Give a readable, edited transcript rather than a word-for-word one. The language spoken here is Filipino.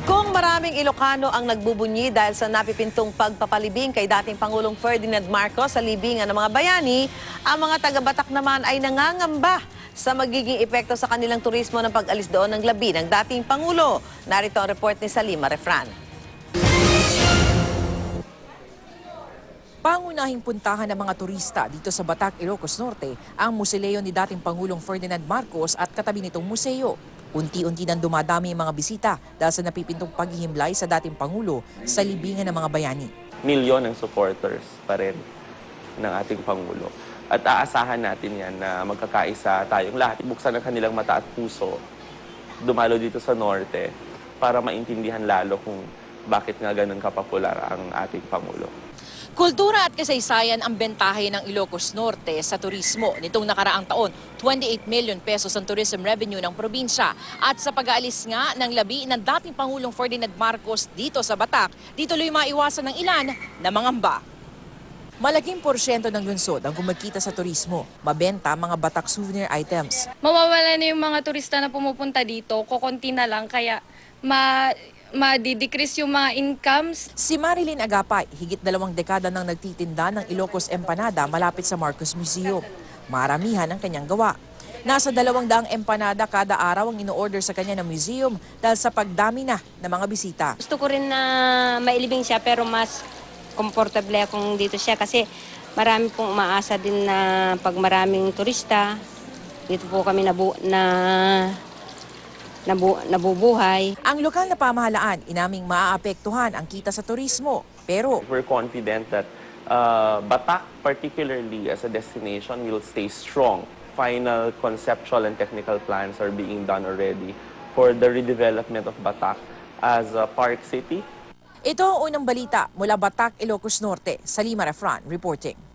Kung maraming Ilocano ang nagbubunyi dahil sa napipintong pagpapalibing kay dating Pangulong Ferdinand Marcos sa libingan ng mga bayani, ang mga taga-Batak naman ay nangangamba sa magiging epekto sa kanilang turismo ng pag-alis doon ng labi ng dating Pangulo. Narito ang report ni Salima Refran. Pangunahing puntahan ng mga turista dito sa Batak, Ilocos Norte ang musileo ni dating Pangulong Ferdinand Marcos at katabi nitong museo. Unti-unti nang dumadami ang mga bisita dahil sa napipintong paghihimlay sa dating Pangulo sa libingan ng mga bayani. Milyon ng supporters pa rin ng ating Pangulo. At aasahan natin yan na magkakaisa tayong lahat. Ibuksan ang kanilang mata at puso, dumalo dito sa Norte para maintindihan lalo kung bakit nga ganun kapopular ang ating Pangulo. Kultura at kasaysayan ang bentahe ng Ilocos Norte sa turismo. Nitong nakaraang taon, 28 million pesos ang tourism revenue ng probinsya. At sa pag-aalis nga ng labi ng dating Pangulong Ferdinand Marcos dito sa Batak, di tuloy maiwasan ng ilan na mangamba. Malaking porsyento ng lungsod ang kumikita sa turismo, mabenta mga Batak souvenir items. Mawawala na yung mga turista na pumupunta dito, kukunti na lang, kaya ma-decrease yung mga incomes. Si Marilyn Agapay, higit 2 dekada nang nagtitinda ng Ilocos Empanada malapit sa Marcos Museum. Maramihan ang kanyang gawa. Nasa 200 empanada kada araw ang ino-order sa kanya ng museum dahil sa pagdami na ng mga bisita. Gusto ko rin na mailibing siya pero mas komportable akong dito siya kasi marami pong umaasa din na pag maraming turista, dito po kami nabubuhay. Ang lokal na pamahalaan inaming maaapektuhan ang kita sa turismo. Pero We're confident that Batak, particularly as a destination, will stay strong. Final conceptual and technical plans are being done already for the redevelopment of Batak as a park city. ito ang unang balita mula Batak, Ilocos Norte. Salima Refran reporting.